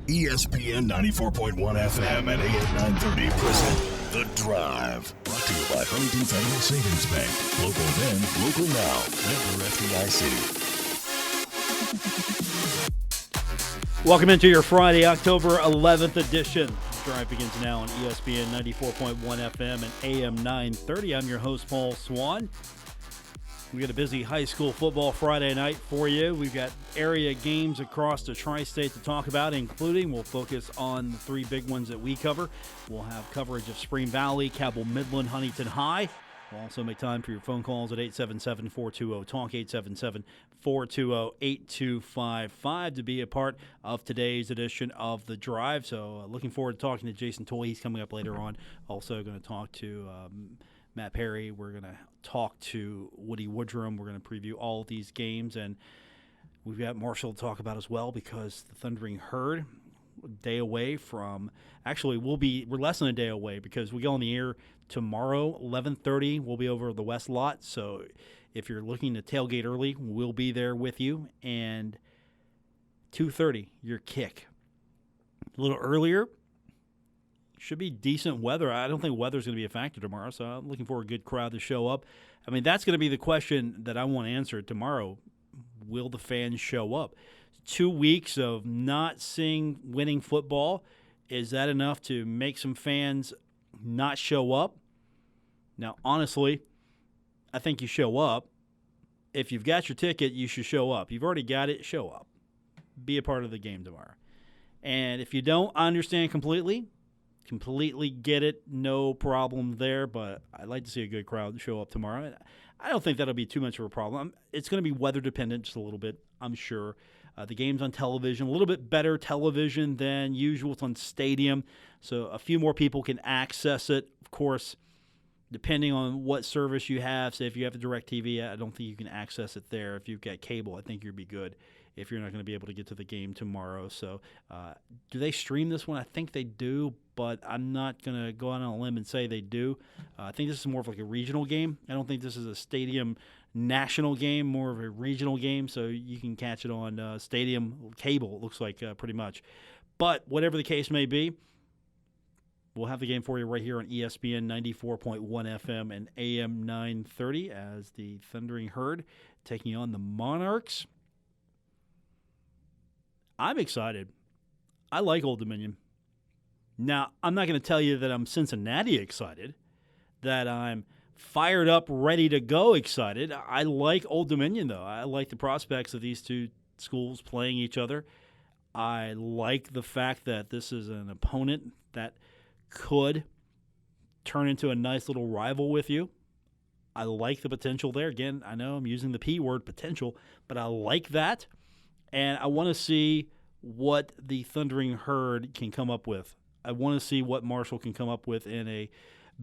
ESPN 94.1 FM and AM 930 present The Drive. Brought to you by Huntington Federal Savings Bank. Local then, local now. Member FDIC. Welcome into your Friday, October 11th edition. The Drive begins now on ESPN 94.1 FM and AM 930. I'm your host, Paul Swann. We got a busy high school football Friday night for you. We've got area games across the tri-state to talk about, including we'll focus on the three big ones that we cover. We'll have coverage of Spring Valley, Cabell Midland, Huntington High. We'll also make time for your phone calls at 877-420-TALK, 877-420-8255 to be a part of today's edition of The Drive. So looking forward to talking to Jason Toy. He's coming up later on. Also going to talk to Matt Perry. We're going to talk to Woody Woodrum. We're going to preview all of these games, and we've got Marshall to talk about as well because the Thundering Herd, a day away from – actually, we're less than a day away because we go on the air tomorrow, 11:30. We'll be over the West Lot, so if you're looking to tailgate early, we'll be there with you, and 2:30, your kick. A little earlier. Should be decent weather. I don't think weather's going to be a factor tomorrow, so I'm looking for a good crowd to show up. I mean, that's going to be the question that I want to answer tomorrow. Will the fans show up? 2 weeks of not seeing winning football, is that enough to make some fans not show up? Now, honestly, I think you show up. If you've got your ticket, you should show up. You've already got it, show up. Be a part of the game tomorrow. And if you don't, I understand completely get it, no problem there, but I'd like to see a good crowd show up tomorrow. I don't think that'll be too much of a problem. It's going to be weather dependent just a little bit, I'm sure. The game's on television, a little bit better television than usual. It's on Stadium, so a few more people can access it. Of course, depending on what service you have, say if you have a DirecTV, I don't think you can access it there. If you've got cable, I think you'd be good if you're not going to be able to get to the game tomorrow. So do they stream this one? I think they do, but I'm not going to go out on a limb and say they do. I think this is more of like a regional game. I don't think this is a Stadium national game, more of a regional game, so you can catch it on Stadium cable, it looks like pretty much. But whatever the case may be, we'll have the game for you right here on ESPN 94.1 FM and AM 930 as the Thundering Herd taking on the Monarchs. I'm excited. I like Old Dominion. Now, I'm not going to tell you that I'm Cincinnati excited, that I'm fired up, ready to go excited. I like Old Dominion, though. I like the prospects of these two schools playing each other. I like the fact that this is an opponent that could turn into a nice little rival with you. I like the potential there. Again, I know I'm using the P word, potential, but I like that. And I want to see what the Thundering Herd can come up with. I want to see what Marshall can come up with in a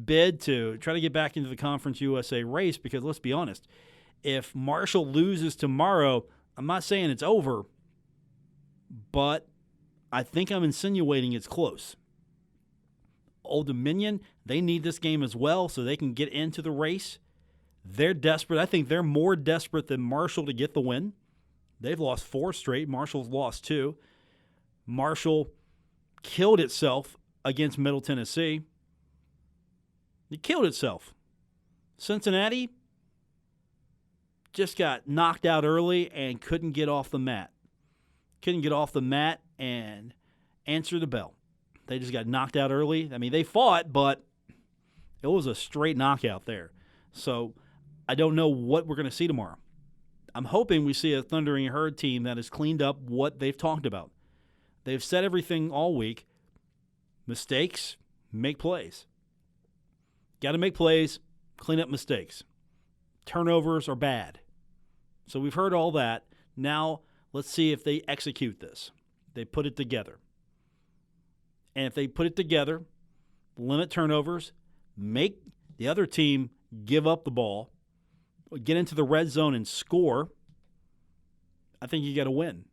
bid to try to get back into the Conference USA race, because let's be honest, if Marshall loses tomorrow, I'm not saying it's over, but I think I'm insinuating it's close. Old Dominion, they need this game as well so they can get into the race. They're desperate. I think they're more desperate than Marshall to get the win. They've lost 4 straight. Marshall's lost 2. Marshall killed itself against Middle Tennessee. It killed itself. Cincinnati just got knocked out early and couldn't get off the mat. Couldn't get off the mat and answer the bell. They just got knocked out early. I mean, they fought, but it was a straight knockout there. So I don't know what we're going to see tomorrow. I'm hoping we see a Thundering Herd team that has cleaned up what they've talked about. They've said everything all week. Mistakes, make plays. Got to make plays, clean up mistakes. Turnovers are bad. So we've heard all that. Now let's see if they execute this. They put it together. And if they put it together, limit turnovers, make the other team give up the ball, get into the red zone and score, I think you got to win.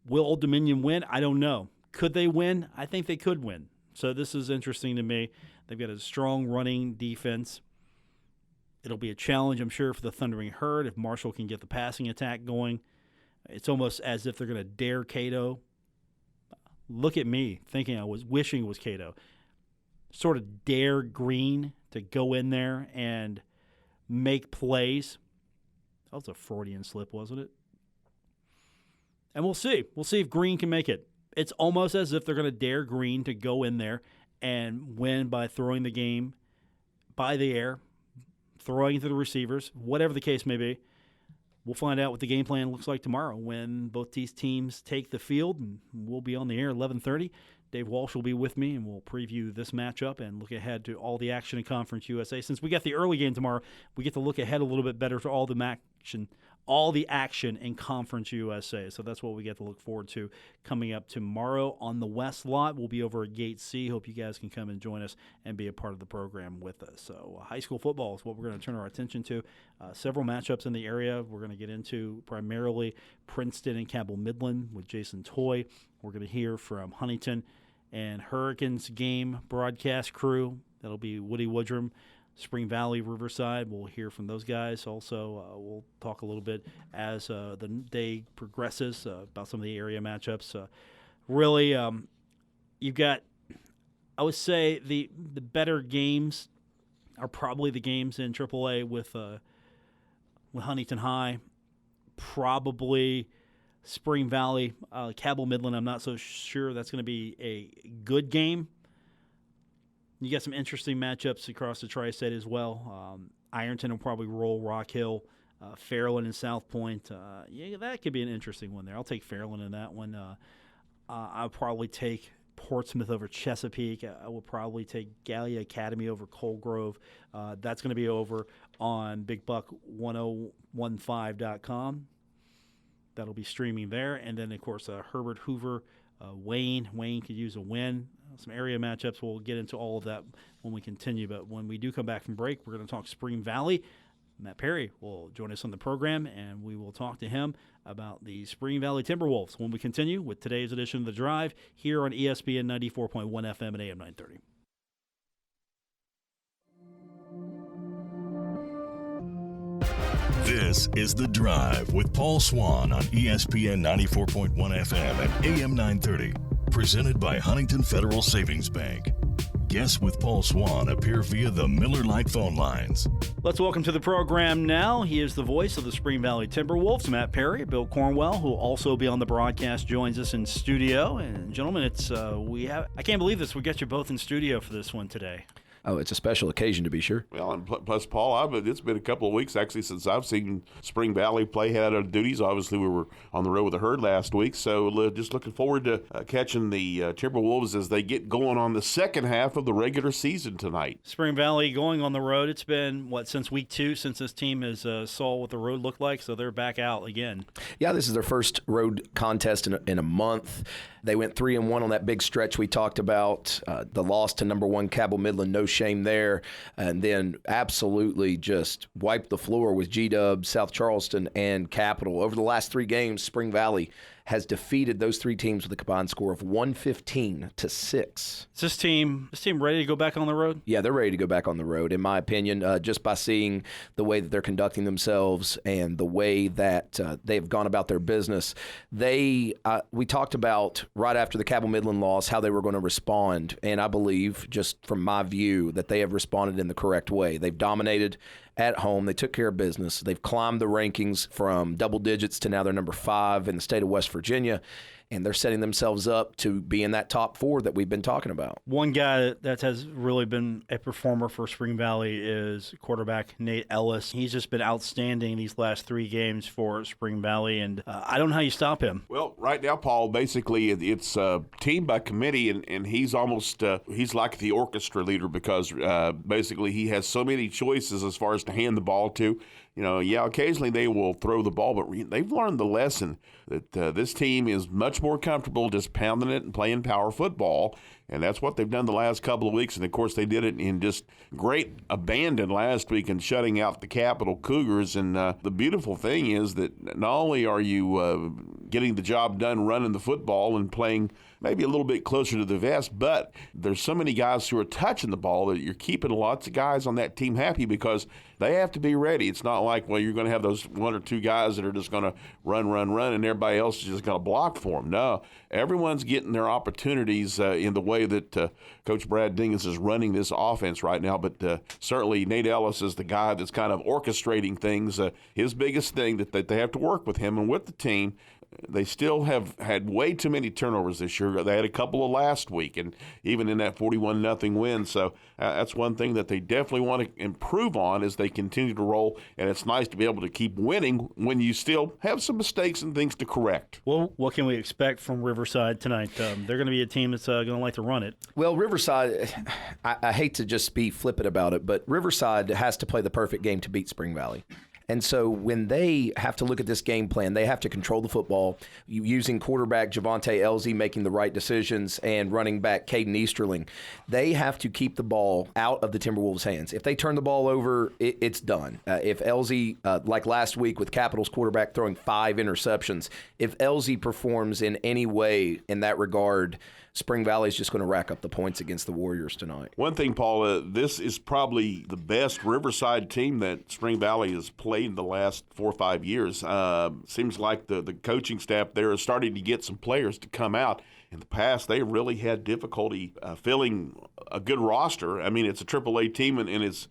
Will Old Dominion win? I don't know. Could they win? I think they could win. So this is interesting to me. They've got a strong running defense. It'll be a challenge, I'm sure, for the Thundering Herd if Marshall can get the passing attack going. It's almost as if they're going to dare Cato. look at me thinking I was wishing it was Cato. Sort of dare Green to go in there and make plays. That was a Freudian slip, wasn't it? And we'll see. We'll see if Green can make it. It's almost as if they're going to dare Green to go in there and win by throwing the game by the air, throwing to the receivers, whatever the case may be. We'll find out what the game plan looks like tomorrow when both these teams take the field, and we'll be on the air at 11:30. Dave Walsh will be with me, and we'll preview this matchup and look ahead to all the action in Conference USA. Since we got the early game tomorrow, we get to look ahead a little bit better to all the action in Conference USA. So that's what we get to look forward to coming up tomorrow on the West Lot. We'll be over at Gate C. Hope you guys can come and join us and be a part of the program with us. So high school football is what we're going to turn our attention to. Several matchups in the area. We're going to get into primarily Princeton and Cabell Midland with Jason Toy. We're going to hear from Huntington and Hurricanes game broadcast crew. That'll be Woody Woodrum, Spring Valley, Riverside. We'll hear from those guys. Also, we'll talk a little bit as the day progresses about some of the area matchups. Really, you've got, I would say, the better games are probably the games in AAA with Huntington High, probably Spring Valley, Cabell Midland. I'm not so sure that's going to be a good game. You got some interesting matchups across the tri-state as well. Ironton will probably roll Rock Hill, Fairland and South Point. Yeah, that could be an interesting one there. I'll take Fairland in that one. I'll probably take Portsmouth over Chesapeake. I would probably take Gallia Academy over Coal Grove. That's going to be over on BigBuck1015.com. That'll be streaming there. And then, of course, Herbert Hoover, Wayne. Wayne could use a win. Some area matchups. We'll get into all of that when we continue. But when we do come back from break, we're going to talk Spring Valley. Matt Perry will join us on the program, and we will talk to him about the Spring Valley Timberwolves when we continue with today's edition of The Drive here on ESPN 94.1 FM and AM 930. This is The Drive with Paul Swann on ESPN 94.1 FM and AM 930. Presented by Huntington Federal Savings Bank. Guests with Paul Swann appear via the Miller Lite phone lines. Let's welcome to the program now. He is the voice of the Spring Valley Timberwolves, Matt Perry. Bill Cornwell, who will also be on the broadcast, joins us in studio. And gentlemen, I can't believe this. We got you both in studio for this one today. Oh, it's a special occasion to be sure. Well, and plus, Paul, it's been a couple of weeks actually since I've seen Spring Valley play head of duties. Obviously, we were on the road with the Herd last week, so just looking forward to catching the Timberwolves as they get going on the second half of the regular season tonight. Spring Valley going on the road. It's been, since week 2 since this team has saw what the road looked like, so they're back out again. Yeah, this is their first road contest in a month. They went 3-1 on that big stretch we talked about. The loss to number 1 Cabell Midland, no shame there. And then absolutely just wiped the floor with G-Dub, South Charleston, and Capital. Over the last 3 games, Spring Valley has defeated those 3 teams with a combined score of 115-6. Is this team ready to go back on the road? Yeah, they're ready to go back on the road, in my opinion, just by seeing the way that they're conducting themselves and the way that they've gone about their business. We talked about right after the Cabell Midland loss how they were going to respond, and I believe, just from my view, that they have responded in the correct way. They've dominated at home. They took care of business. They've climbed the rankings from double digits to now they're number 5 in the state of West Virginia, and they're setting themselves up to be in that top 4 that we've been talking about. One guy that has really been a performer for Spring Valley is quarterback Nate Ellis. He's just been outstanding these last 3 games for Spring Valley, and I don't know how you stop him. Well, right now, Paul, basically it's team by committee, and he's almost he's like the orchestra leader because basically he has so many choices as far as to hand the ball to. Occasionally they will throw the ball, but they've learned the lesson that this team is much more comfortable just pounding it and playing power football, and that's what they've done the last couple of weeks. And, of course, they did it in just great abandon last week and shutting out the Capital Cougars. And the beautiful thing is that not only are you getting the job done running the football and playing maybe a little bit closer to the vest, but there's so many guys who are touching the ball that you're keeping lots of guys on that team happy because they have to be ready. It's not like, well, you're going to have those one or two guys that are just going to run, and everybody else is just going to block for them. No, everyone's getting their opportunities in the way that Coach Brad Dingus is running this offense right now. But certainly Nate Ellis is the guy that's kind of orchestrating things. His biggest thing that they have to work with him and with the team. They still have had way too many turnovers this year. They had a couple of last week, and even in that 41-0 win. So that's one thing that they definitely want to improve on as they continue to roll. And it's nice to be able to keep winning when you still have some mistakes and things to correct. Well, what can we expect from Riverside tonight? They're going to be a team that's going to like to run it. Well, Riverside, I hate to just be flippant about it, but Riverside has to play the perfect game to beat Spring Valley. And so when they have to look at this game plan, they have to control the football using quarterback Javante Elzy making the right decisions and running back Caden Easterling. They have to keep the ball out of the Timberwolves' hands. If they turn the ball over, it's done. If Elzy, like last week with Capital's quarterback throwing 5 interceptions, if Elzy performs in any way in that regard, Spring Valley is just going to rack up the points against the Warriors tonight. One thing, Paul, this is probably the best Riverside team that Spring Valley has played in the last 4 or 5 years. Seems like the coaching staff there is starting to get some players to come out. In the past, they really had difficulty filling a good roster. I mean, it's a AAA team, and it's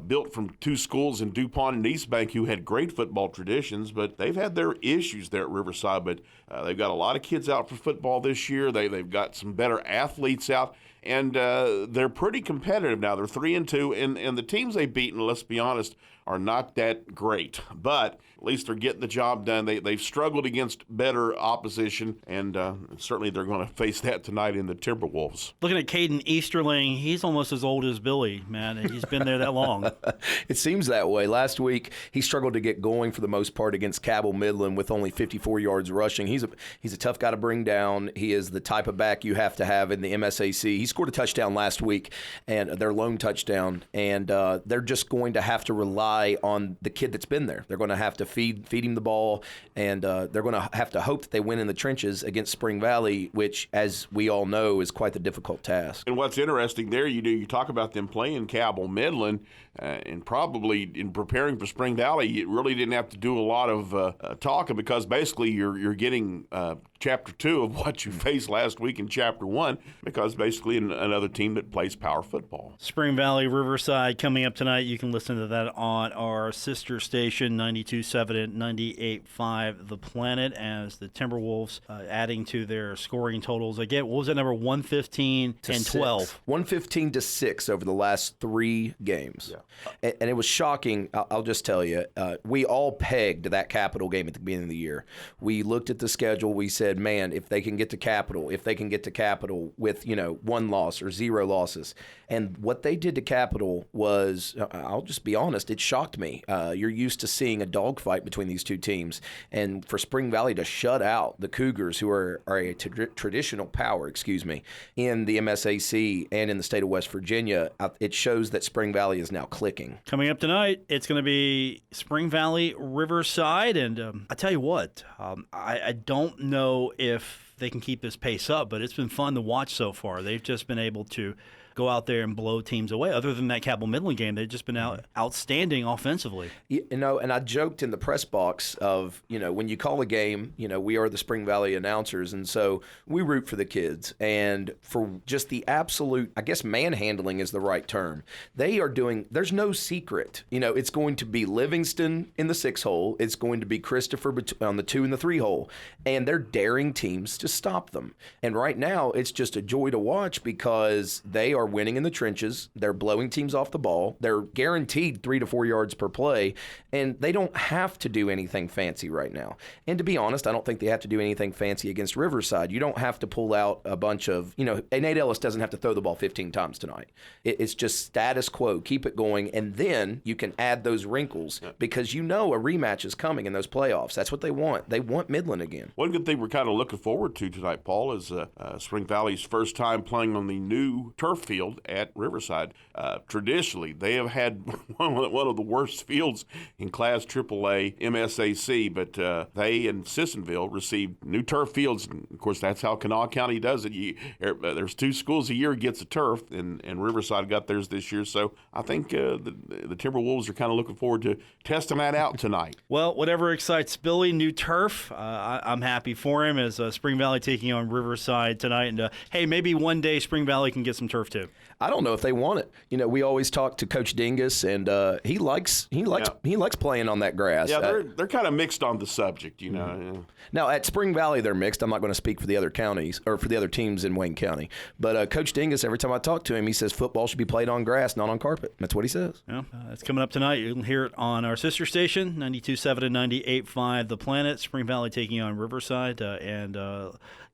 built from 2 schools in DuPont and East Bank who had great football traditions, but they've had their issues there at Riverside. But they've got a lot of kids out for football this year. They've got some better athletes out, and they're pretty competitive now. They're 3-2, and the teams they've beaten, let's be honest, are not that great. But at least they're getting the job done. They've struggled against better opposition, and certainly they're going to face that tonight in the Timberwolves. Looking at Caden Easterling, he's almost as old as Billy, man. He's been there that long. It seems that way. Last week, he struggled to get going for the most part against Cabell Midland with only 54 yards rushing. He's a tough guy to bring down. He is the type of back you have to have in the MSAC. He scored a touchdown last week, and their lone touchdown, and they're just going to have to rely on the kid that's been there. They're going to have to feed him the ball, and they're going to have to hope that they win in the trenches against Spring Valley, which, as we all know, is quite the difficult task. And what's interesting there, you talk about them playing Cabell Midland, and probably in preparing for Spring Valley, you really didn't have to do a lot of talking, because basically you're getting Chapter 2 of what you faced last week in Chapter 1, because basically another team that plays power football. Spring Valley, Riverside coming up tonight. You can listen to that on our sister station, 92.7 and 98.5 The Planet, as the Timberwolves adding to their scoring totals. Again, what was that number, 115 and 12? 115 to 6 over the last 3 games. Yeah. And it was shocking. I'll just tell you, we all pegged that Capital game at the beginning of the year. We looked at the schedule. We said, man, if they can get to Capital with, 1 loss or 0 losses. And what they did to Capital was, I'll just be honest, it shocked me. You're used to seeing a dogfight between these two teams. And for Spring Valley to shut out the Cougars, who are a traditional power, in the MSAC and in the state of West Virginia, it shows that Spring Valley is now clicking. Coming up tonight, it's going to be Spring Valley, Riverside. And I tell you what, I don't know if they can keep this pace up, but it's been fun to watch so far. They've just been able to go out there and blow teams away. Other than that Cabell Midland game, they've just been outstanding offensively. And I joked in the press box of, when you call a game, we are the Spring Valley announcers, and so we root for the kids. And for just the absolute, I guess manhandling is the right term. They are doing, there's no secret. It's going to be Livingston in the 6 hole. It's going to be Christopher on the 2 and the 3 hole. And they're daring teams to stop them. And right now, it's just a joy to watch, because they are winning in the trenches. They're blowing teams off the ball. They're guaranteed 3 to 4 yards per play, and they don't have to do anything fancy right now. And to be honest, I don't think they have to do anything fancy against Riverside. You don't have to pull out a bunch of, Nate Ellis doesn't have to throw the ball 15 times tonight. It's just status quo. Keep it going, and then you can add those wrinkles, because a rematch is coming in those playoffs. That's what they want. They want Midland again. One good thing we're kind of looking forward to tonight, Paul, is Spring Valley's first time playing on the new turf field at Riverside. Traditionally, they have had one of the worst fields in Class AAA MSAC, but they and Sissonville received new turf fields. And of course, that's how Kanawha County does it. There's 2 schools a year gets a turf, and Riverside got theirs this year. So I think the Timberwolves are kind of looking forward to testing that out tonight. Well, whatever excites Billy, new turf. I'm happy for him as Spring Valley taking on Riverside tonight. And hey, maybe one day Spring Valley can get some turf too. I don't know if they want it. You know, we always talk to Coach Dingus, and he likes playing on that grass. Yeah, they're kind of mixed on the subject, you know. Mm-hmm. Yeah. Now at Spring Valley, they're mixed. I'm not going to speak for the other counties or for the other teams in Wayne County, but Coach Dingus, every time I talk to him, he says football should be played on grass, not on carpet. That's what he says. Yeah, it's coming up tonight. You'll hear it on our sister station, 92.7 and 98.5 The Planet. Spring Valley taking on Riverside, and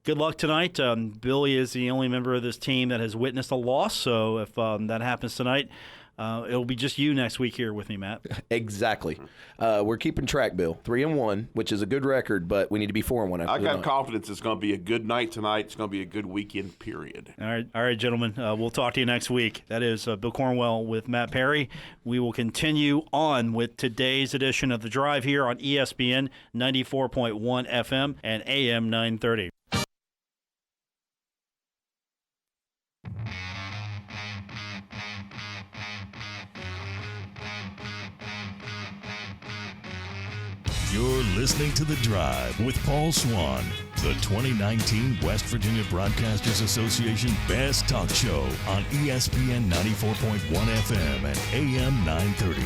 good luck tonight. Billy is the only member of this team that has witnessed a loss, so if that happens tonight, it'll be just you next week here with me, Matt. Exactly. We're keeping track, Bill. 3-1, which is a good record, but we need to be 4-1. I got confidence it's going to be a good night tonight. It's going to be a good weekend, period. All right, gentlemen. We'll talk to you next week. That is Bill Cornwell with Matt Perry. We will continue on with today's edition of The Drive here on ESPN 94.1 FM and AM 930. You're listening to The Drive with Paul Swann, the 2019 West Virginia Broadcasters Association Best Talk Show on ESPN 94.1 FM and AM 930.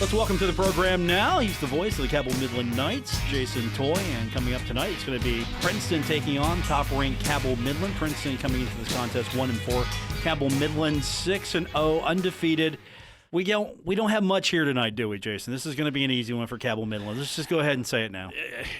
Let's welcome to the program now. He's the voice of the Cabell Midland Knights, Jason Toy, and coming up tonight, it's going to be Princeton taking on top-ranked Cabell Midland. Princeton coming into this contest 1-4. Cabell Midland 6-0, undefeated. We don't have much here tonight, do we, Jason? This is going to be an easy one for Cabell Midland. Let's just go ahead and say it now.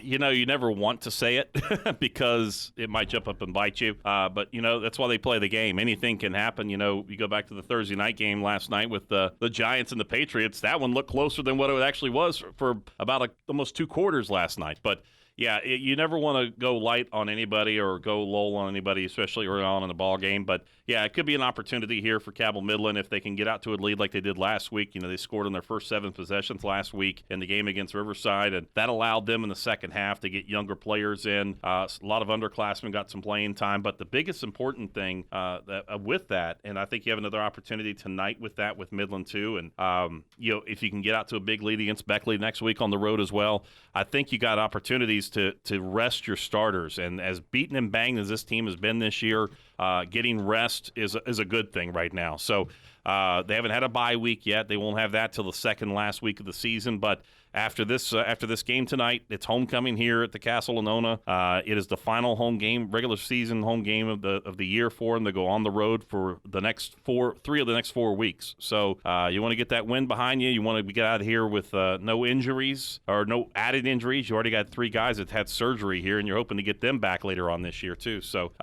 You know, you never want to say it because it might jump up and bite you. But, you know, that's why they play the game. Anything can happen. You know, you go back to the Thursday night game last night with the Giants and the Patriots. That one looked closer than what it actually was for about almost 2 quarters last night. But, yeah, you never want to go light on anybody or go low on anybody, especially early on in the ball game. But, yeah, it could be an opportunity here for Cabell Midland if they can get out to a lead like they did last week. You know, they scored on their first 7 possessions last week in the game against Riverside, and that allowed them in the second half to get younger players in. A lot of underclassmen got some playing time. But the biggest important thing with that, and I think you have another opportunity tonight with that with Midland too, and, you know, if you can get out to a big lead against Beckley next week on the road as well, I think you got opportunities to rest your starters. And as beaten and banged as this team has been this year, getting rest is a good thing right now. So they haven't had a bye week yet. They won't have that till the second last week of the season. But after this game tonight, it's homecoming here at the Castle of Nona. It is the final home game, regular season home game of the year for them. They go on the road for the next 3 of the next 4 weeks. So you want to get that win behind you. You want to get out of here with no injuries or no added injuries. You already got 3 guys that had surgery here, and you're hoping to get them back later on this year too. So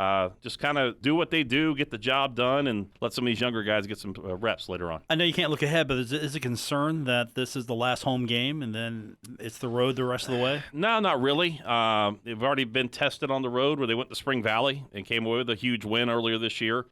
just kind of do what they do, get the job done, and let some of these younger guys get some reps later on. I know you can't look ahead, but is it a concern that this is the last home game and then it's the road the rest of the way? No, not really. They've already been tested on the road where they went to Spring Valley and came away with a huge win earlier this year.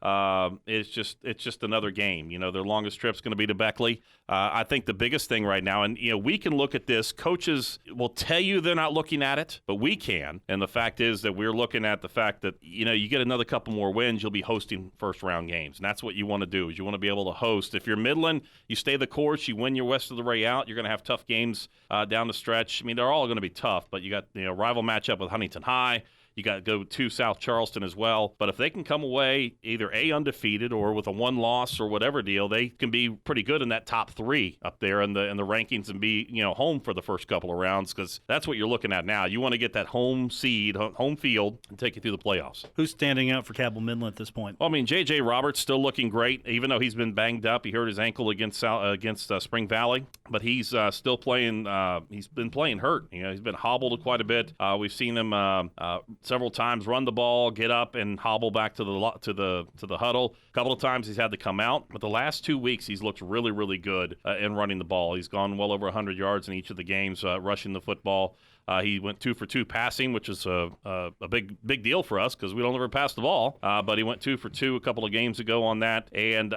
It's just another game. You know, their longest trip's going to be to Beckley. I think the biggest thing right now, and, you know, we can look at this. Coaches will tell you they're not looking at it, but we can. And the fact is that we're looking at the fact that, you know, you get another couple more wins, you'll be hosting first-round games. And that's what you want to do, is you want to be able to host. If you're Midland, you stay the course, you win your West of the Ray out, you're going to have tough games down the stretch. I mean, they're all going to be tough, but you got, you know, rival matchup with Huntington High. You got to go to South Charleston as well. But if they can come away either undefeated or with a 1 loss or whatever deal, they can be pretty good in that top 3 up there in the rankings and be, you know, home for the first couple of rounds, because that's what you're looking at now. You want to get that home seed, home field, and take you through the playoffs. Who's standing out for Cabell Midland at this point? Well, I mean, J.J. Roberts still looking great, even though he's been banged up. He hurt his ankle against Spring Valley, but he's still playing. He's been playing hurt. You know, he's been hobbled quite a bit. We've seen him several times run the ball, get up, and hobble back to the huddle. A couple of times he's had to come out, but the last 2 weeks he's looked really, really good in running the ball. He's gone well over 100 yards in each of the games rushing the football. He went 2 for 2 passing, which is a big deal for us because we don't ever pass the ball. But he went 2 for 2 a couple of games ago on that. And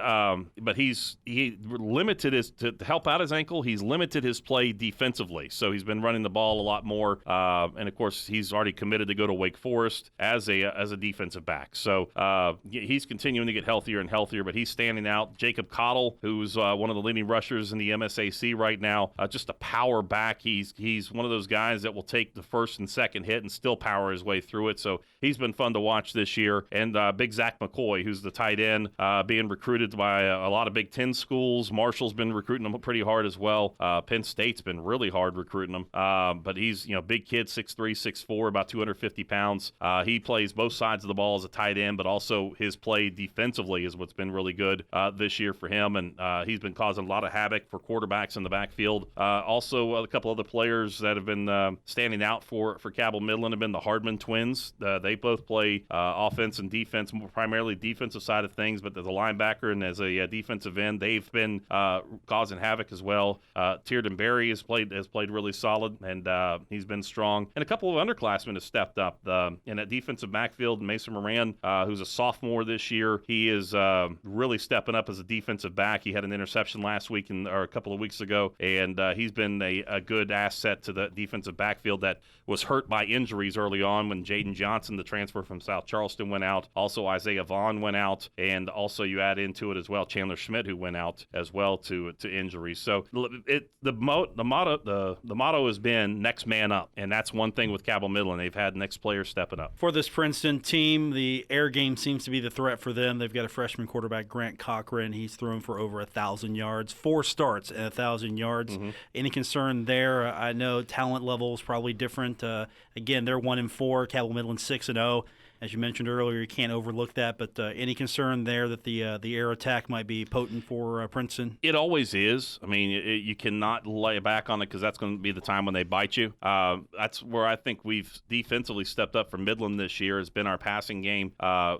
but he limited his to help out his ankle. He's limited his play defensively, so he's been running the ball a lot more. And of course, he's already committed to go to Wake Forest as a defensive back. So he's continuing to get healthier and healthier, but he's standing out. Jacob Cottle, who's one of the leading rushers in the MSAC right now, just a power back. He's one of those guys that will take the first and second hit and still power his way through it. So he's been fun to watch this year. And big Zach McCoy, who's the tight end, being recruited by a lot of Big Ten schools. Marshall's been recruiting him pretty hard as well. Penn State's been really hard recruiting him. But he's big kid, 6'3", 6'4", about 250 pounds. He plays both sides of the ball as a tight end, but also his play defensively is what's been really good this year for him. And he's been causing a lot of havoc for quarterbacks in the backfield. Also, a couple other players that have been standing out for Cabell Midland have been the Hardman twins. They both play offense and defense, primarily defensive side of things, but as a linebacker and as a defensive end, they've been causing havoc as well. Tierden Berry has played really solid, and he's been strong. And a couple of underclassmen have stepped up in that defensive backfield. Mason Moran, who's a sophomore this year, he is really stepping up as a defensive back. He had an interception last week or a couple of weeks ago, and he's been a good asset to the defensive backfield that was hurt by injuries early on when Jaden Johnson, the transfer from South Charleston, went out. Also, Isaiah Vaughn went out, and also you add into it as well Chandler Schmidt, who went out as well to injuries. So the motto has been next man up, and that's one thing with Cabell Midland. They've had next player stepping up. For this Princeton team, the air game seems to be the threat for them. They've got a freshman quarterback, Grant Cochran. He's thrown for over 1,000 yards, 4 starts and 1,000 yards. Mm-hmm. Any concern there? I know talent level is probably different. Again, they're 1-4. Cabell Midland 6-0. As you mentioned earlier, you can't overlook that. But any concern there that the air attack might be potent for Princeton? It always is. I mean, you cannot lay back on it because that's going to be the time when they bite you. That's where I think we've defensively stepped up for Midland this year has been our passing game.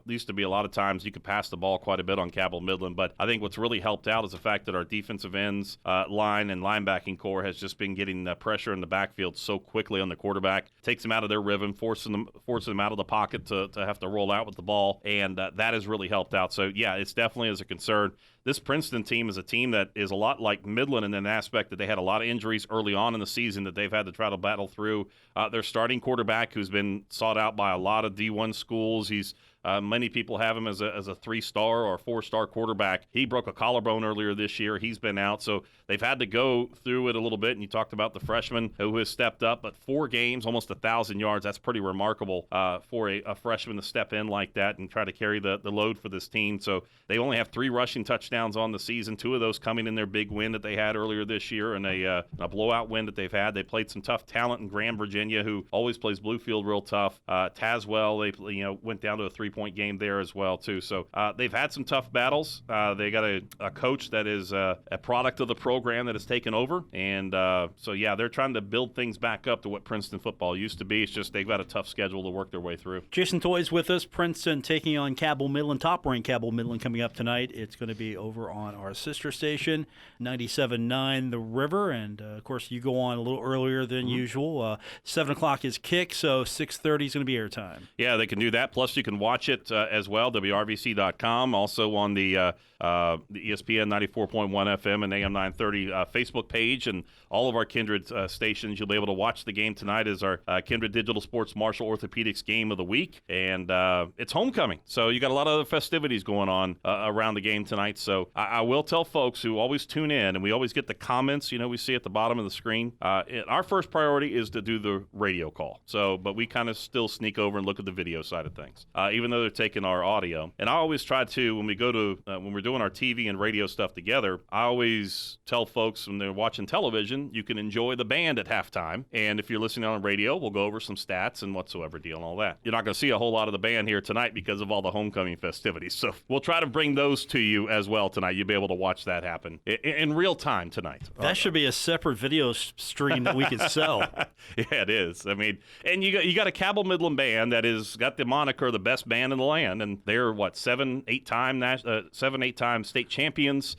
Used to be a lot of times you could pass the ball quite a bit on Cabell Midland, but I think what's really helped out is the fact that our defensive ends, line, and linebacking core has just been getting pressure in the backfield so quickly on the quarterback. Takes them out of their rhythm, forcing them out of the pocket to have to roll out with the ball, and that has really helped out. So, yeah, it's definitely is a concern. This Princeton team is a team that is a lot like Midland in an aspect that they had a lot of injuries early on in the season that they've had to try to battle through. Their starting quarterback, who's been sought out by a lot of D1 schools, he's many people have him as a 3-star or 4-star quarterback. He broke a collarbone earlier this year. He's been out, so they've had to go through it a little bit. And you talked about the freshman who has stepped up, but 4 games, almost 1,000 yards. That's pretty remarkable for a freshman to step in like that and try to carry the load for this team. So they only have 3 rushing touchdowns on the season. 2 of those coming in their big win that they had earlier this year, and a blowout win that they've had. They played some tough talent in Grand Virginia, who always plays Bluefield real tough. Tazewell, they went down to a 3-point game there as well too. So they've had some tough battles. They got a coach that is a product of the program that has taken over, and so yeah, they're trying to build things back up to what Princeton football used to be. It's just they've got a tough schedule to work their way through. Jason Toy's with us. Princeton taking on Cabell Midland, top-ranked Cabell Midland, coming up tonight. It's going to be over on our sister station, 97.9 The River, and of course you go on a little earlier than usual. 7 o'clock is kick, so 6:30 is going to be airtime. Yeah, they can do that. Plus, you can watch it as well, WRVC.com, also on the ESPN 94.1 FM and AM 930 Facebook page, and all of our Kindred stations. You'll be able to watch the game tonight as our Kindred Digital Sports Marshall Orthopedics game of the week, and it's homecoming, so you got a lot of other festivities going on around the game tonight. So I will tell folks who always tune in, and we always get the comments, we see at the bottom of the screen. Our first priority is to do the radio call. So, but we kind of still sneak over and look at the video side of things, even though they're taking our audio. And I always try to, when we go to when we're doing our TV and radio stuff together, I always tell folks when they're watching television, you can enjoy the band at halftime. And if you're listening on radio, we'll go over some stats and whatsoever deal and all that. You're not going to see a whole lot of the band here tonight because of all the homecoming festivities. So we'll try to bring those to you as well tonight. You'll be able to watch that happen in real time tonight. That should be a separate video stream that we could sell. Yeah, it is. I mean, and you got a Cabell Midland band that is got the moniker the best band in the land, and they're 7-8 time state champions.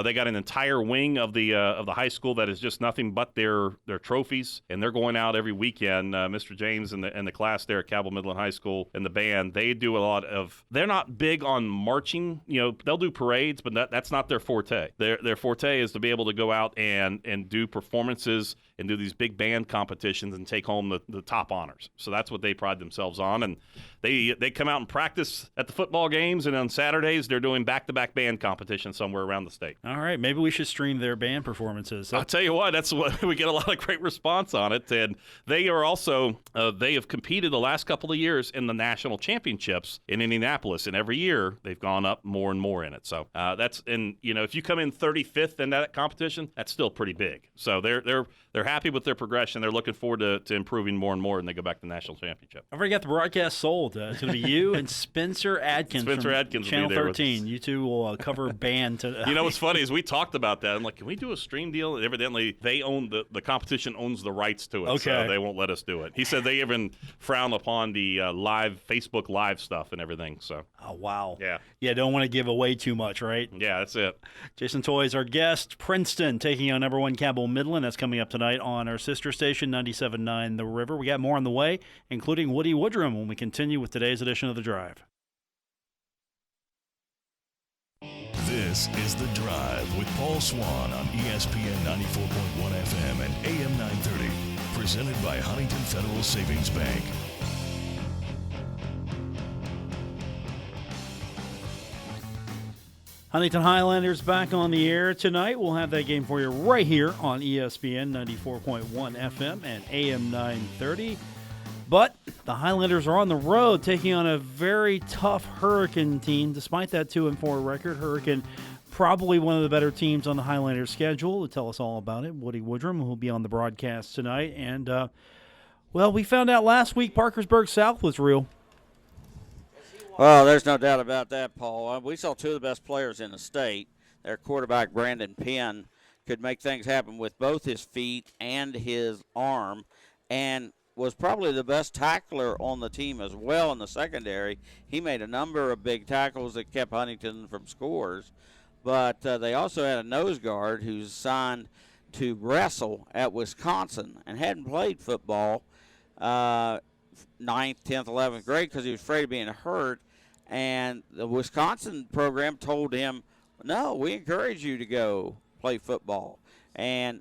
They got an entire wing of the high school that is just nothing but their trophies, and they're going out every weekend. Mr. James and the class there at Cabell Midland High School and the band, they do a lot of. They're not big on marching. They'll do parades, but that's not their forte. Their forte is to be able to go out and do performances and do these big band competitions and take home the top honors. So that's what they pride themselves on, and they come out and practice at the football games, and on Saturdays they're doing back-to-back band competitions somewhere around the state. All right, maybe we should stream their band performances. I'll tell you what, that's what we get a lot of great response on it, and they are also they have competed the last couple of years in the national championships in Indianapolis, and every year they've gone up more and more in it. So that's, and if you come in 35th in that competition, that's still pretty big. So they're happy with their progression. They're looking forward to improving more and more, and they go back to the national championship. I've already got the broadcast sold. It's going to be you and Spencer Adkins. Spencer Adkins will Channel be there 13. You two will cover band. What's funny is we talked about that. I'm like, can we do a stream deal? And evidently, they own the competition owns the rights to it, okay. So they won't let us do it. He said they even frown upon the live Facebook Live stuff and everything. So. Oh wow. Yeah. Don't want to give away too much, right? Yeah, that's it. Jason Toy is our guest. Princeton taking on number 1 Cabell Midland. That's coming up tonight on our sister station 97.9 The River. We got more on the way, including Woody Woodrum when we continue with today's edition of The Drive. This is The Drive with Paul Swann on ESPN 94.1 FM and AM 930. Presented by Huntington Federal Savings Bank. Huntington Highlanders back on the air tonight. We'll have that game for you right here on ESPN 94.1 FM and AM 930. But the Highlanders are on the road taking on a very tough Hurricane team. Despite that 2-4 record, Hurricane probably one of the better teams on the Highlanders schedule. To tell us all about it, Woody Woodrum, who will be on the broadcast tonight. And, we found out last week Parkersburg South was real. Well, there's no doubt about that, Paul. We saw two of the best players in the state. Their quarterback, Brandon Penn, could make things happen with both his feet and his arm, and was probably the best tackler on the team as well in the secondary. He made a number of big tackles that kept Huntington from scores. But they also had a nose guard who's signed to wrestle at Wisconsin and hadn't played football 9th, 10th, 11th grade because he was afraid of being hurt. And the Wisconsin program told him, no, we encourage you to go play football. And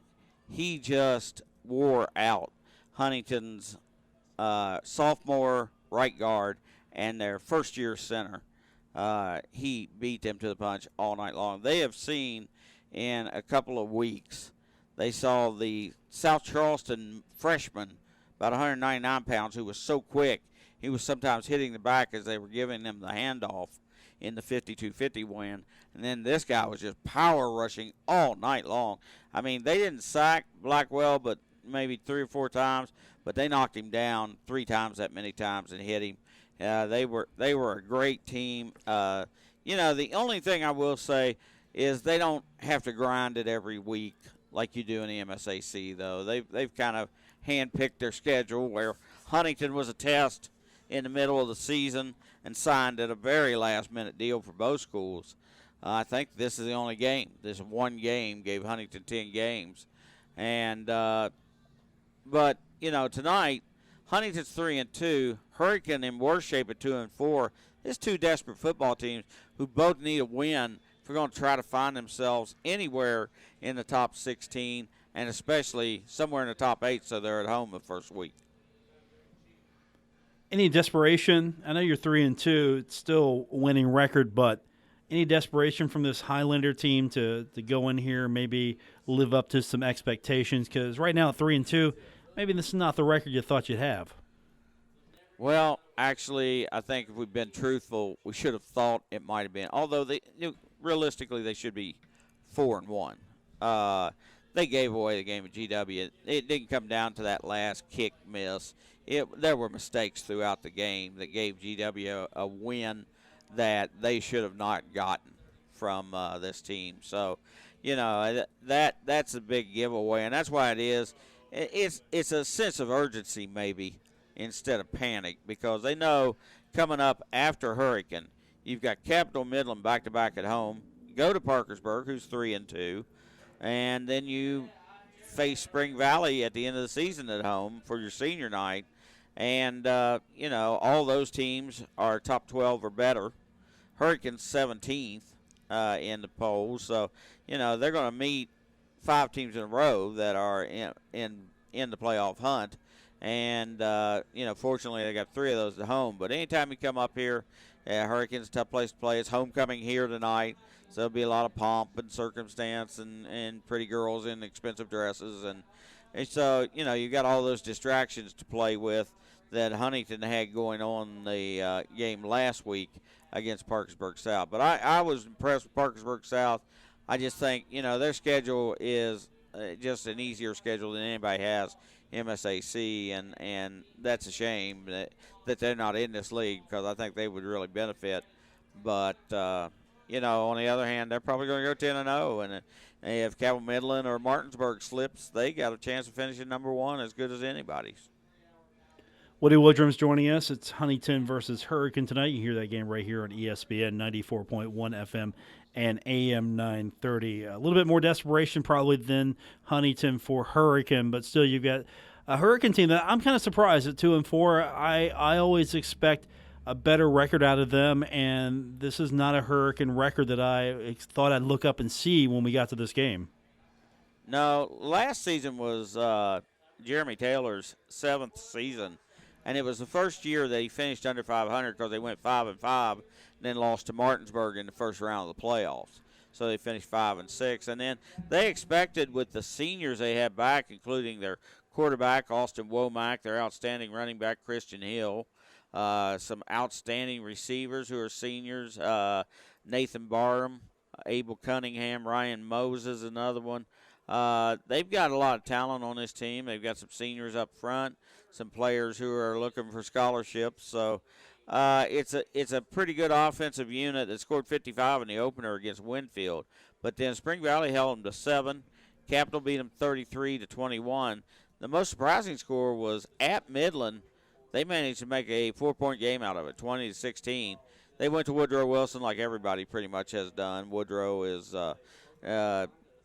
he just wore out Huntington's sophomore right guard and their first-year center. He beat them to the punch all night long. They have seen in a couple of weeks, they saw the South Charleston freshman, about 199 pounds, who was so quick, he was sometimes hitting the back as they were giving him the handoff in the 52-50 win. And then this guy was just power rushing all night long. I mean, they didn't sack Blackwell but maybe 3 or 4 times, but they knocked him down 3 times that many times and hit him. They were a great team. The only thing I will say is they don't have to grind it every week like you do in the MSAC, though. They've kind of handpicked their schedule, where Huntington was a test in the middle of the season and signed at a very last-minute deal for both schools. I think this is the only game. This one game gave Huntington 10 games. And but tonight, Huntington's 3-2, Hurricane in worse shape at 2-4. There's two desperate football teams who both need a win if we're going to try to find themselves anywhere in the top 16, and especially somewhere in the top 8, so they're at home the first week. Any desperation? I know you're 3-2. It's still a winning record, but any desperation from this Highlander team to go in here, maybe live up to some expectations? Because right now at 3-2, maybe this is not the record you thought you'd have. Well, actually, I think if we've been truthful, we should have thought it might have been. Although realistically, they should be 4-1. They gave away the game at GW. It didn't come down to that last kick miss. There were mistakes throughout the game that gave GW a win that they should have not gotten from this team. So, that's a big giveaway, and that's why it is. It's a sense of urgency maybe instead of panic, because they know coming up after Hurricane, you've got Cabell Midland back-to-back at home. go to Parkersburg, who's 3-2, and then you face Spring Valley at the end of the season at home for your senior night. And, all those teams are top 12 or better. Hurricanes 17th in the polls. So, they're going to meet 5 teams in a row that are in the playoff hunt. And, fortunately they got 3 of those at home. But anytime you come up here, Hurricanes, a tough place to play. It's homecoming here tonight. So there'll be a lot of pomp and circumstance and pretty girls in expensive dresses. And so, you've got all those distractions to play with that Huntington had going on the game last week against Parkersburg South. But I was impressed with Parkersburg South. I just think, their schedule is just an easier schedule than anybody has, MSAC, and that's a shame that they're not in this league because I think they would really benefit. But, on the other hand, they're probably going to go 10-0, and if Cabell Midland or Martinsburg slips, they got a chance of finishing number 1 as good as anybody's. Woody Woodrum's joining us. It's Huntington versus Hurricane tonight. You hear that game right here on ESPN 94.1 FM and AM 930. A little bit more desperation probably than Huntington for Hurricane, but still you've got a Hurricane team that I'm kind of surprised at 2-4. I always expect a better record out of them, and this is not a Hurricane record that I thought I'd look up and see when we got to this game. No, last season was Jeremy Taylor's 7th season. And it was the first year that he finished under 500 because they went 5-5 and then lost to Martinsburg in the first round of the playoffs. So they finished 5-6. And then they expected with the seniors they had back, including their quarterback, Austin Womack, their outstanding running back, Christian Hill, some outstanding receivers who are seniors, Nathan Barham, Abel Cunningham, Ryan Moses, another one. They've got a lot of talent on this team. They've got some seniors up front, some players who are looking for scholarships. So it's a pretty good offensive unit that scored 55 in the opener against Winfield. But then Spring Valley held them to 7. Capital beat them 33-21. The most surprising score was at Midland. They managed to make a 4-point game out of it, 20-16. They went to Woodrow Wilson like everybody pretty much has done. Woodrow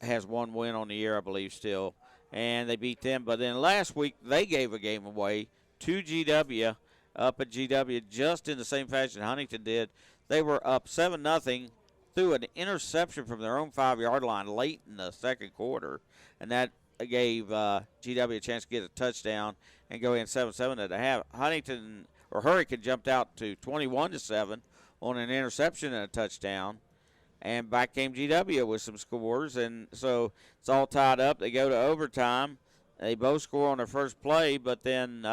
has 1 win on the year, I believe, still. And they beat them. But then last week, they gave a game away to GW, up at GW, just in the same fashion Huntington did. They were up 7-0 through an interception from their own 5-yard line late in the second quarter. And that gave GW a chance to get a touchdown and go in 7-7 at the half. Hurricane jumped out to 21-7 on an interception and a touchdown. And back came GW with some scores, and so it's all tied up. They go to overtime. They both score on their first play, but then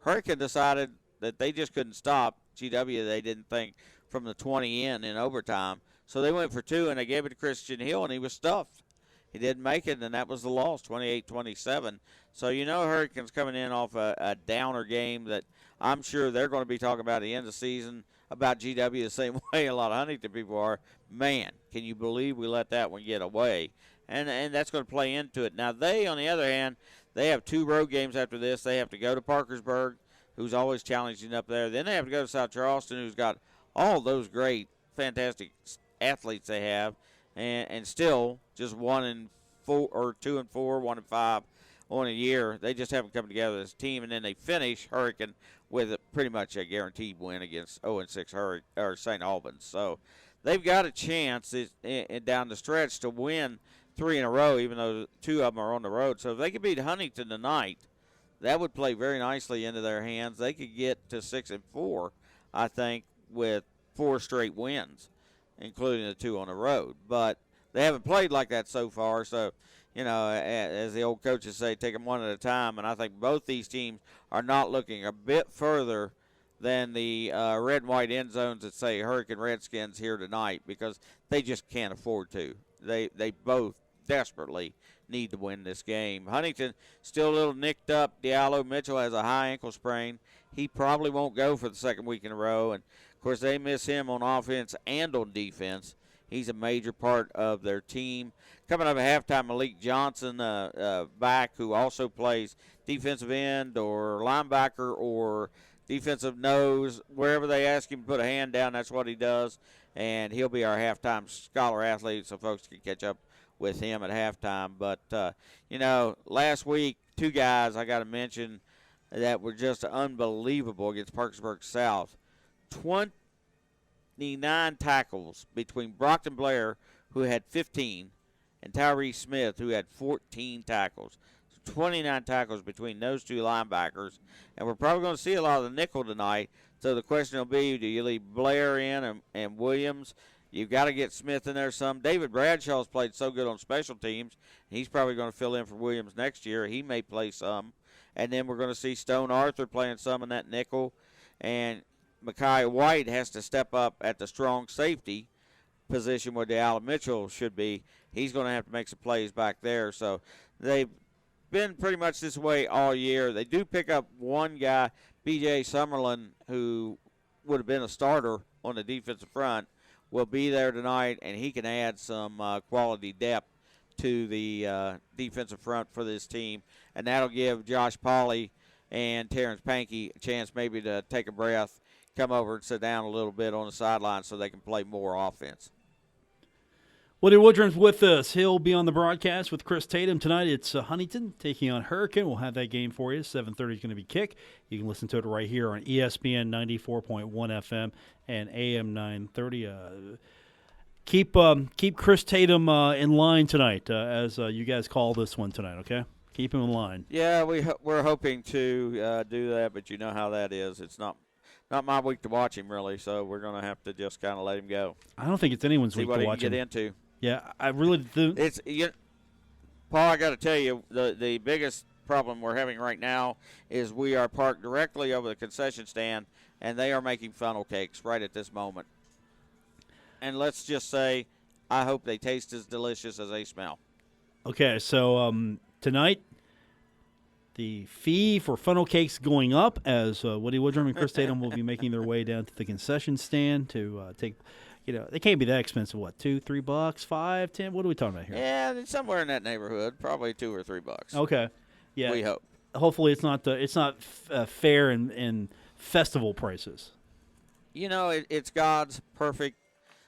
Hurricane decided that they just couldn't stop GW. They didn't think from the 20 in overtime. So they went for 2, and they gave it to Christian Hill, and he was stuffed. He didn't make it, and that was the loss, 28-27. So Hurricane's coming in off a downer game that I'm sure they're going to be talking about at the end of the season, about GW the same way a lot of Huntington people are. Man, can you believe we let that one get away? And that's going to play into it. Now, they, on the other hand, they have 2 road games after this. They have to go to Parkersburg, who's always challenging up there. Then they have to go to South Charleston, who's got all those great, fantastic athletes they have, and still just 1-4 or 2-4, 1-5 on a year. They just haven't come together as a team, and then they finish Hurricane with pretty much a guaranteed win against 0-6 St. Albans. So they've got a chance down the stretch to win 3 in a row, even though 2 of them are on the road. So if they could beat Huntington tonight, that would play very nicely into their hands. They could get to 6-4, I think, with 4 straight wins, including the 2 on the road. But they haven't played like that so far, so as the old coaches say, take them one at a time. And I think both these teams are not looking a bit further than the red and white end zones that say Hurricane Redskins here tonight, because they just can't afford to. They both desperately need to win this game. Huntington still a little nicked up. Diallo Mitchell has a high ankle sprain. He probably won't go for the second week in a row. And, of course, they miss him on offense and on defense. He's a major part of their team. Coming up at halftime, Malik Johnson, back, who also plays defensive end or linebacker or defensive nose. Wherever they ask him to put a hand down, that's what he does. And he'll be our halftime scholar athlete, so folks can catch up with him at halftime. But, last week, 2 guys I got to mention that were just unbelievable against Parkersburg South. 29 tackles between Brockton Blair, who had 15, and Tyree Smith, who had 14 tackles. 29 tackles between those 2 linebackers. And we're probably going to see a lot of the nickel tonight. So the question will be, do you leave Blair in and Williams? You've got to get Smith in there some. David Bradshaw's played so good on special teams. He's probably going to fill in for Williams next year. He may play some. And then we're going to see Stone Arthur playing some in that nickel. And Micaiah White has to step up at the strong safety position where Alan Mitchell should be. He's going to have to make some plays back there. So they've been pretty much this way all year. They do pick up one guy, B.J. Summerlin, who would have been a starter on the defensive front, will be there tonight, and he can add some quality depth to the defensive front for this team. And that'll give Josh Pauley and Terrence Pankey a chance maybe to take a breath, come over and sit down a little bit on the sideline so they can play more offense. Woody Woodrum's with us. He'll be on the broadcast with Chris Tatum tonight. It's Huntington taking on Hurricane. We'll have that game for you. 7:30 is going to be kick. You can listen to it right here on ESPN 94.1 FM and AM 930. Keep Chris Tatum in line tonight as you guys call this one tonight, okay? Keep him in line. Yeah, we're hoping to do that, but you know how that is. It's not my week to watch him, really, so we're going to have to just kind of let him go. I don't think it's anyone's week to watch him. See what he can get into. Yeah, I really do. Paul, I got to tell you, the biggest problem we're having right now is we are parked directly over the concession stand, and they are making funnel cakes right at this moment. And let's just say, I hope they taste as delicious as they smell. Okay, so tonight, the fee for funnel cakes going up as Woody Woodrum and Chris Tatum will be making their way down to the concession stand to take. They can't be that expensive. What, $2, $3, $5, $10? What are we talking about here? Yeah, somewhere in that neighborhood, probably $2 or $3. Okay, yeah. We hope. Hopefully, it's not fair in festival prices. It's God's perfect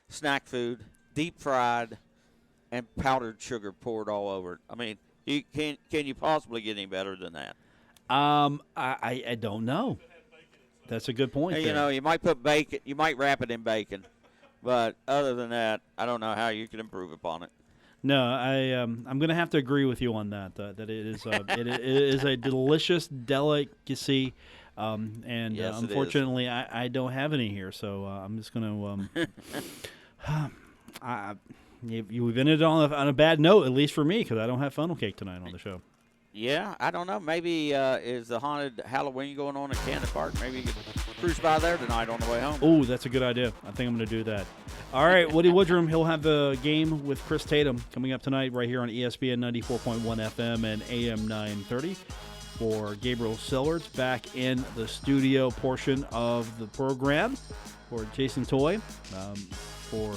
snack food, deep fried, and powdered sugar poured all over it. I mean, can you possibly get any better than that? I don't know. That's a good point. You might put bacon. You might wrap it in bacon. But other than that, I don't know how you can improve upon it. No, I'm going to have to agree with you on that. That it is it is a delicious delicacy, and yes, unfortunately, I don't have any here. So I'm just going to. We've ended on a bad note, at least for me, because I don't have funnel cake tonight on the show. Yeah, I don't know. Maybe is the haunted Halloween going on at Cannon Park? Maybe you could cruise by there tonight on the way home. Oh, that's a good idea. I think I'm going to do that. All right, Woody Woodrum, he'll have the game with Chris Tatum coming up tonight right here on ESPN 94.1 FM and AM 930. For Gabriel Sillards back in the studio portion of the program. For Jason Toy, for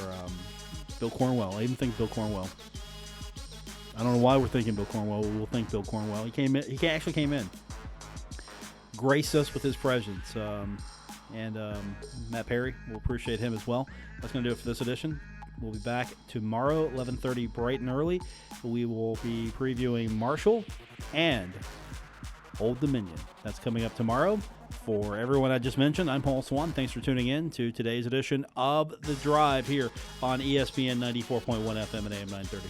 Bill Cornwell. I even think Bill Cornwell. I don't know why we're thinking Bill Cornwell. We'll think Bill Cornwell. He came in. He actually came in. Graced us with his presence. And Matt Perry, we'll appreciate him as well. That's going to do it for this edition. We'll be back tomorrow, 11:30, bright and early. We will be previewing Marshall and Old Dominion. That's coming up tomorrow. For everyone I just mentioned, I'm Paul Swann. Thanks for tuning in to today's edition of The Drive here on ESPN 94.1 FM and AM 930.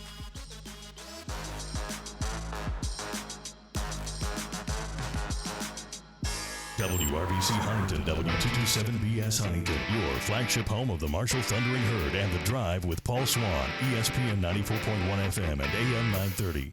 WRBC Huntington, W227BS Huntington, your flagship home of the Marshall Thundering Herd and The Drive with Paul Swann, ESPN 94.1 FM and AM 930.